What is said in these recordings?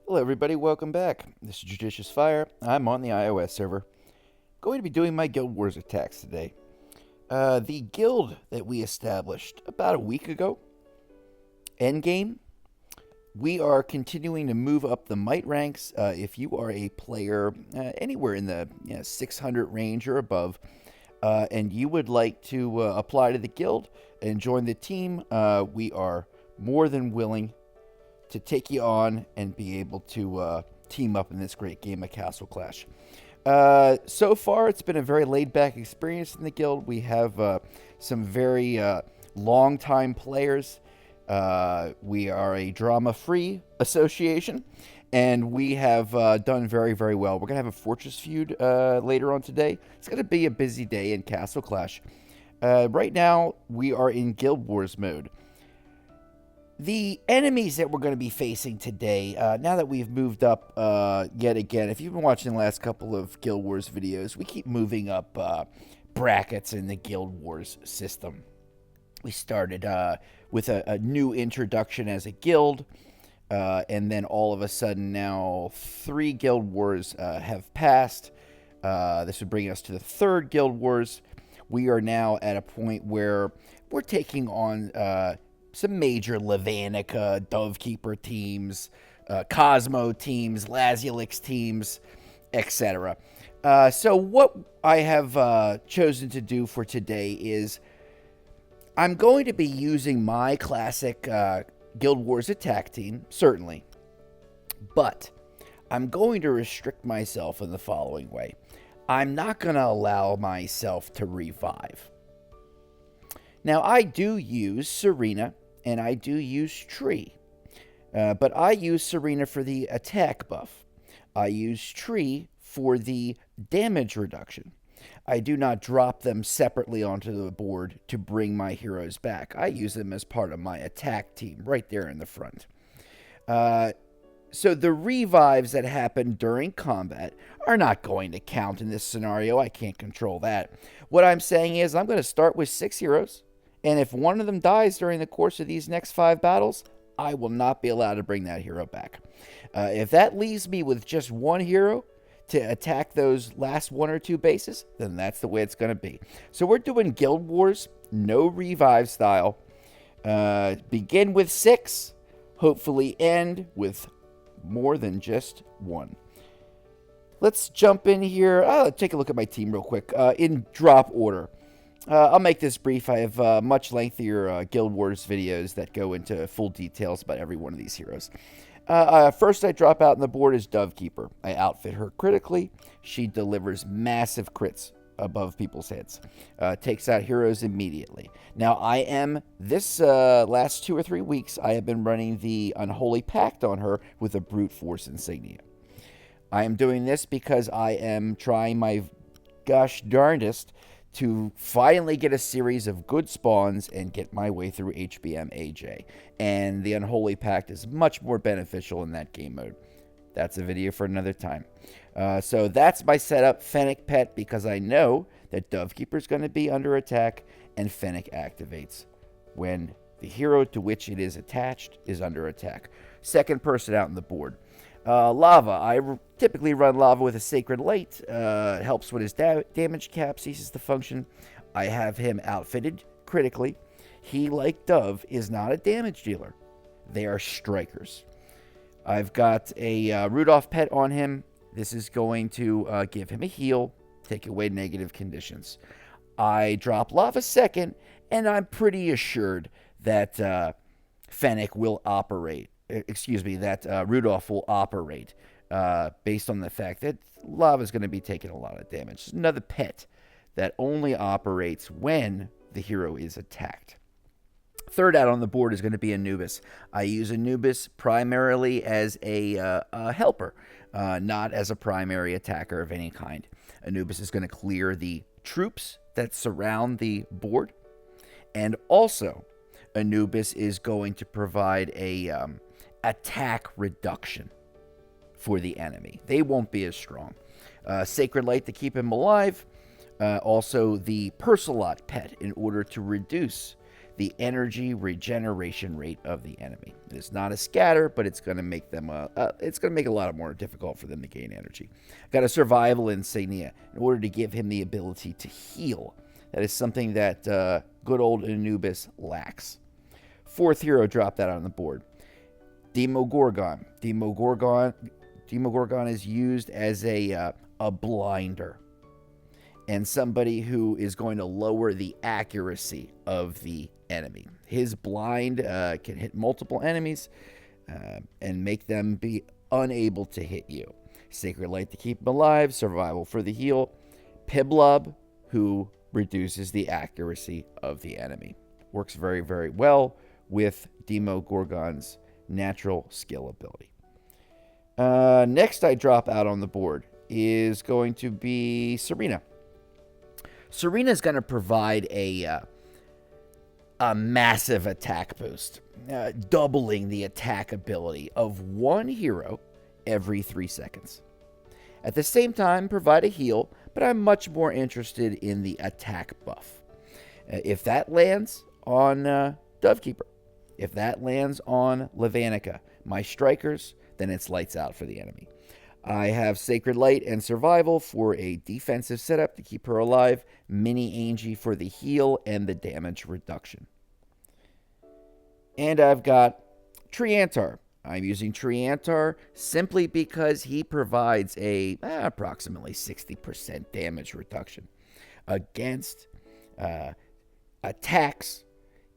Hello everybody, welcome back. This is JudiciousFire. I'm on the iOS server. Going to be doing my Guild Wars attacks today. The guild that we established about a week ago, Endgame, we are continuing to move up the might ranks. If you are a player anywhere in the 600 range or above, and you would like to apply to the guild and join the team, we are more than willing to take you on and be able to team up in this great game of Castle Clash. So far, it's been a very laid-back experience in the guild. We have some very long-time players. We are a drama-free association, and we have done very, very well. We're going to have a Fortress feud later on today. It's going to be a busy day in Castle Clash. Right now, we are in Guild Wars mode. The enemies that we're going to be facing today, now that we've moved up yet again, if you've been watching the last couple of Guild Wars videos, we keep moving up brackets in the Guild Wars system. We started with a new introduction as a guild, and then all of a sudden now 3 Guild Wars have passed. This would bring us to the 3rd Guild Wars. We are now at a point where we're taking on some major Levanica, Dovekeeper teams, Cosmo teams, Lazulix teams, etc. So what I have chosen to do for today is I'm going to be using my classic Guild Wars attack team, certainly, but I'm going to restrict myself in the following way. I'm not going to allow myself to revive. Now, I do use Sabrina, and I do use Tree, but I use Sabrina for the attack buff. I use Tree for the damage reduction. I do not drop them separately onto the board to bring my heroes back. I use them as part of my attack team right there in the front. So the revives that happen during combat are not going to count in this scenario. I can't control that. What I'm saying is I'm going to start with 6 heroes. And if one of them dies during the course of these next 5 battles, I will not be allowed to bring that hero back. If that leaves me with just one hero to attack those last 1 or 2 bases, then that's the way it's going to be. So we're doing Guild Wars, no revive style. Begin with 6, hopefully end with more than just 1. Let's jump in here. Take a look at my team real quick in drop order. I'll make this brief. I have much lengthier Guild Wars videos that go into full details about every one of these heroes. First I drop out on the board is Dovekeeper. I outfit her critically. She delivers massive crits above people's heads. Takes out heroes immediately. Now this last 2 or 3 weeks, I have been running the Unholy Pact on her with a Brute Force insignia. I am doing this because I am trying my gosh darndest to finally get a series of good spawns and get my way through HBM AJ. And the Unholy Pact is much more beneficial in that game mode. That's a video for another time. So that's my setup, Fennec Pet, because I know that Dovekeeper is going to be under attack, and Fennec activates when the hero to which it is attached is under attack. Second person out on the board. Lava. I typically run Lava with a Sacred Light. It helps with his damage cap, ceases to function. I have him outfitted critically. He, like Dove, is not a damage dealer. They are strikers. I've got a Rudolph pet on him. This is going to give him a heal, take away negative conditions. I drop Lava second, and I'm pretty assured that Fennec will operate. That Rudolph will operate based on the fact that Lava is going to be taking a lot of damage. It's another pet that only operates when the hero is attacked. Third out on the board is going to be Anubis. I use Anubis primarily as a helper, not as a primary attacker of any kind. Anubis is going to clear the troops that surround the board, and also Anubis is going to provide a attack reduction for the enemy. They won't be as strong. Sacred Light to keep him alive. Also the Persilot pet in order to reduce the energy regeneration rate of the enemy. It's not a scatter, but it's going to make them it's going to make it a lot more difficult for them to gain energy. Got a survival insignia in order to give him the ability to heal. That is something that good old Anubis lacks. Fourth hero, drop that on the board. Demogorgon. Demogorgon is used as a blinder and somebody who is going to lower the accuracy of the enemy. His blind can hit multiple enemies and make them be unable to hit you. Sacred Light to keep them alive, survival for the heal. Piblob, who reduces the accuracy of the enemy. Works very, very well with Demogorgon's natural skill ability. Next I drop out on the board is going to be Sabrina. Sabrina is going to provide a massive attack boost, doubling the attack ability of one hero every 3 seconds. At the same time, provide a heal, but I'm much more interested in the attack buff. If that lands on Dovekeeper, if that lands on Levanica, my strikers, then it's lights out for the enemy. I have Sacred Light and Survival for a defensive setup to keep her alive, Mini Angie for the heal and the damage reduction. And I've got Triantar. I'm using Triantar simply because he provides a approximately 60% damage reduction against attacks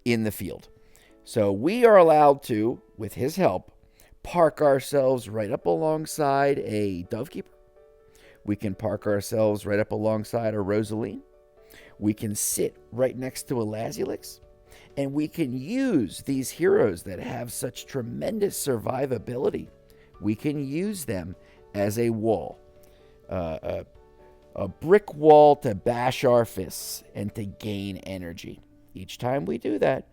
in the field. So we are allowed to, with his help, park ourselves right up alongside a Dovekeeper. We can park ourselves right up alongside a Rosaline. We can sit right next to a Lazulix. And we can use these heroes that have such tremendous survivability. We can use them as a wall. A brick wall to bash our fists and to gain energy. Each time we do that,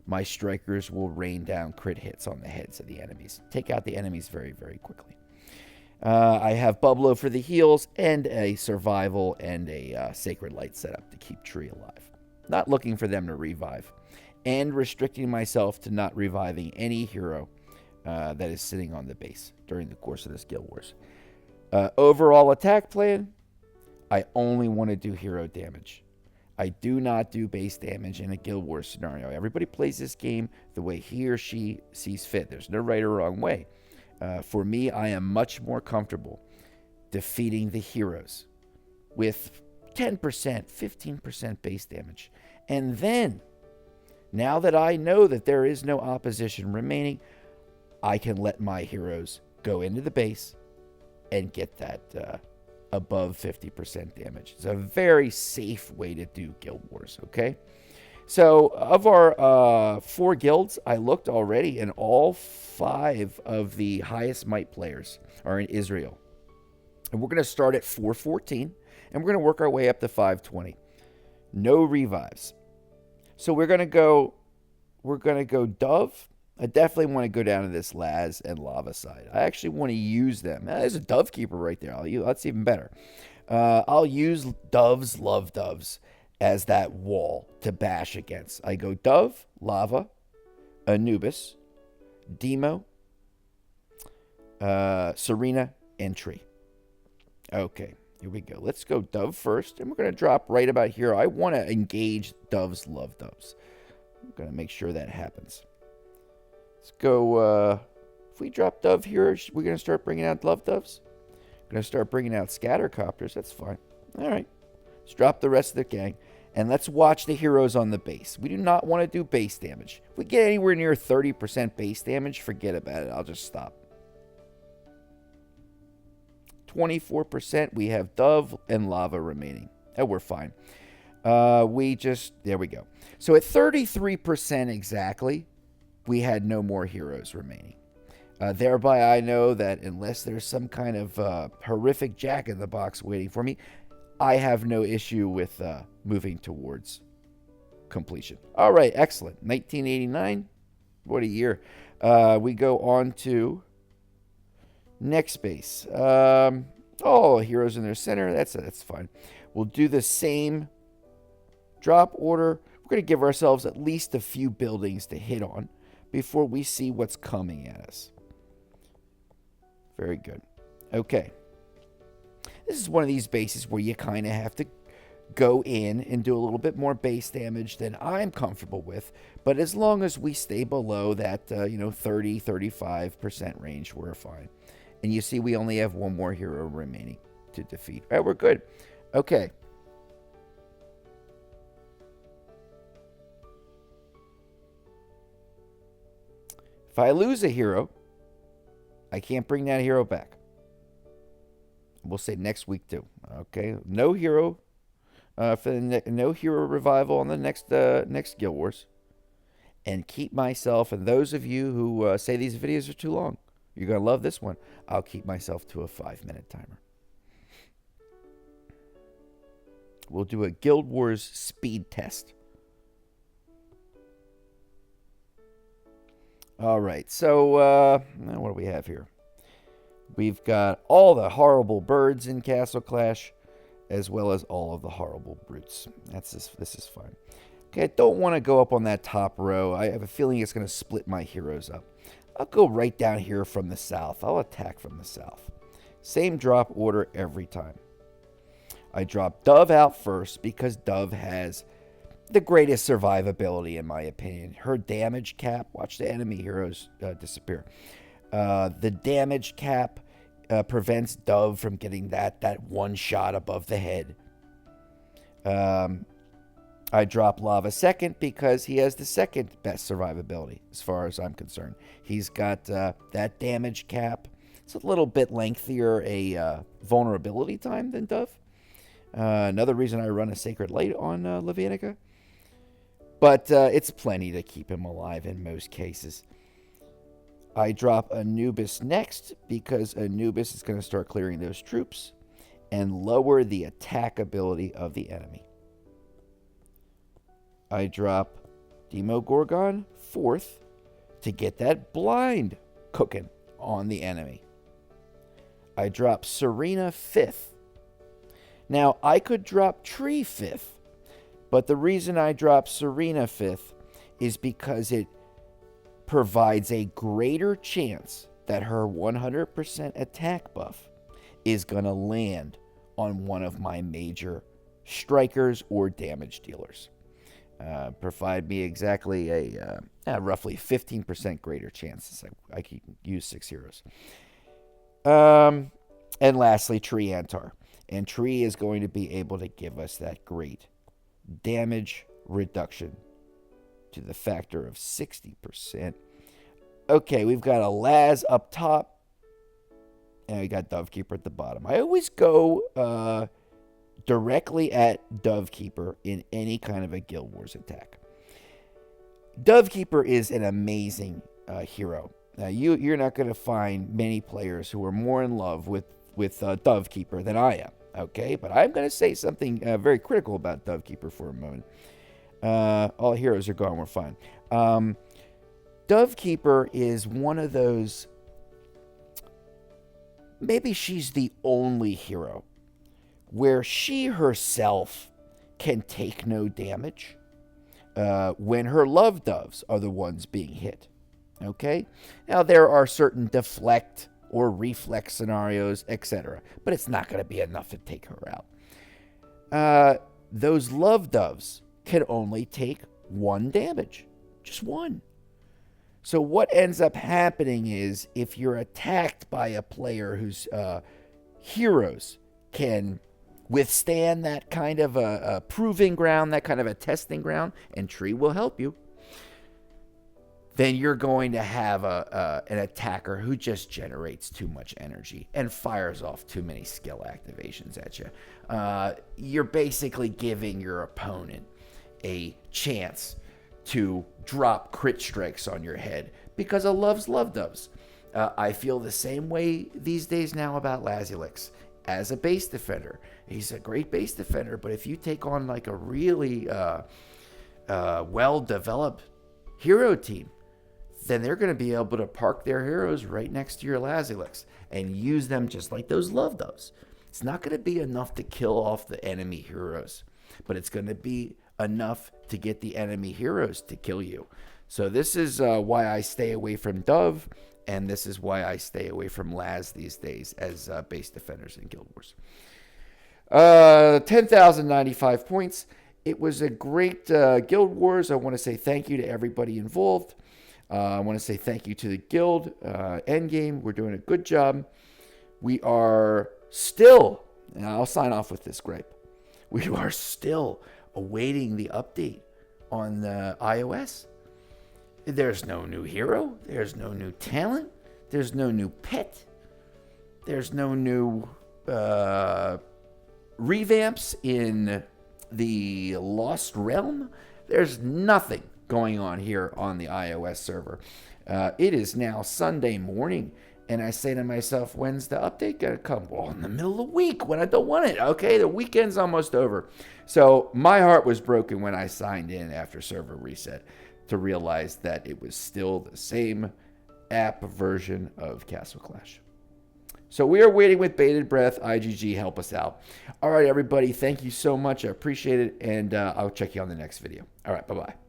my strikers will rain down crit hits on the heads of the enemies. Take out the enemies very, very quickly. I have Bublo for the heals and a survival and a Sacred Light setup to keep Tree alive. Not looking for them to revive. And restricting myself to not reviving any hero that is sitting on the base during the course of this Guild Wars. Overall attack plan, I only want to do hero damage. I do not do base damage in a Guild Wars scenario. Everybody plays this game the way he or she sees fit. There's no right or wrong way. For me, I am much more comfortable defeating the heroes with 10%, 15% base damage. And then, now that I know that there is no opposition remaining, I can let my heroes go into the base and get that above 50% damage. It's a very safe way to do Guild Wars, okay? So, of our 4 guilds, I looked already, and all 5 of the highest might players are in Israel. And we're going to start at 414, and we're going to work our way up to 520. No revives. So we're going to go Dove. I definitely want to go down to this Laz and Lava side. I actually want to use them. There's a Dovekeeper right there. That's even better. I'll use Doves, Love Doves, as that wall to bash against. I go Dove, Lava, Anubis, Demo, Serena, and Tree. Okay, here we go. Let's go Dove first, and we're going to drop right about here. I want to engage Doves, Love Doves. I'm going to make sure that happens. Let's go, if we drop Dove here, we're going to start bringing out Love Doves. We're going to start bringing out Scattercopters. That's fine. All right. Let's drop the rest of the gang, and let's watch the heroes on the base. We do not want to do base damage. If we get anywhere near 30% base damage, forget about it. I'll just stop. 24%, we have Dove and Lava remaining. Oh, we're fine. There we go. So at 33% exactly, we had no more heroes remaining. Thereby, I know that unless there's some kind of horrific jack-in-the-box waiting for me, I have no issue with moving towards completion. All right, excellent. 1989, what a year. We go on to next base. Heroes in their center. That's fine. We'll do the same drop order. We're going to give ourselves at least a few buildings to hit on before we see what's coming at us. Very good. Okay. This is one of these bases where you kind of have to go in and do a little bit more base damage than I'm comfortable with. But as long as we stay below that, 30-35% range, we're fine. And you see we only have one more hero remaining to defeat. All right, we're good. Okay. If I lose a hero, I can't bring that hero back. We'll say next week too. Okay, no hero for the no hero revival on the next Guild Wars, and keep myself. And those of you who say these videos are too long, you're gonna love this one. I'll keep myself to a 5-minute timer. We'll do a Guild Wars speed test. All right, so what do we have here? We've got all the horrible birds in Castle Clash, as well as all of the horrible brutes. This is fine. Okay, I don't want to go up on that top row. I have a feeling it's going to split my heroes up. I'll go right down here from the south. I'll attack from the south. Same drop order every time. I drop Dove out first because Dove has the greatest survivability, in my opinion. Her damage cap, watch the enemy heroes disappear. The damage cap prevents Dove from getting that one shot above the head. I drop Lava second because he has the second best survivability, as far as I'm concerned. He's got that damage cap. It's a little bit lengthier a vulnerability time than Dove. Another reason I run a Sacred Light on Levianica. But it's plenty to keep him alive in most cases. I drop Anubis next because Anubis is going to start clearing those troops and lower the attack ability of the enemy. I drop Demogorgon fourth to get that blind cooking on the enemy. I drop Sabrina fifth. Now, I could drop Tree fifth. But the reason I drop Sabrina fifth is because it provides a greater chance that her 100% attack buff is going to land on one of my major strikers or damage dealers. Provide me exactly a roughly 15% greater chance. I can use 6 heroes. And lastly, Tree Antar. And Tree is going to be able to give us that great damage reduction to the factor of 60%. Okay, we've got a Laz up top, and we got Dovekeeper at the bottom. I always go directly at Dovekeeper in any kind of a Guild Wars attack. Dovekeeper is an amazing hero. You're not going to find many players who are more in love with Dovekeeper than I am. Okay, but I'm going to say something very critical about Dovekeeper for a moment. All heroes are gone. We're fine. Dovekeeper is one of those. Maybe she's the only hero where she herself can take no damage when her love doves are the ones being hit. Okay? Now, there are certain deflect or reflex scenarios, etc. But it's not going to be enough to take her out. Those love doves can only take 1 damage. Just 1. So what ends up happening is if you're attacked by a player whose heroes can withstand that kind of a proving ground, that kind of a testing ground, and Tree will help you, then you're going to have an attacker who just generates too much energy and fires off too many skill activations at you. You're basically giving your opponent a chance to drop crit strikes on your head because of love doves. I feel the same way these days now about Lazulix as a base defender. He's a great base defender, but if you take on like a really well-developed hero team, then they're going to be able to park their heroes right next to your Lazulix and use them just like those love doves. It's not going to be enough to kill off the enemy heroes, but it's going to be enough to get the enemy heroes to kill you. So this is why I stay away from Dove, and this is why I stay away from Laz these days as base defenders in Guild Wars. 10,095 points. It was a great Guild Wars. I want to say thank you to everybody involved. I want to say thank you to the Guild Endgame. We're doing a good job. We are still, and I'll sign off with this gripe, we are still awaiting the update on the iOS. There's no new hero. There's no new talent. There's no new pet. There's no new revamps in the Lost Realm. There's nothing going on here on the iOS server. It is now Sunday morning, and I say to myself, when's the update going to come? Well, in the middle of the week when I don't want it. Okay, the weekend's almost over. So my heart was broken when I signed in after server reset to realize that it was still the same app version of Castle Clash. So we are waiting with bated breath. IGG, help us out. All right, everybody, thank you so much. I appreciate it, and I'll check you on the next video. All right, bye-bye.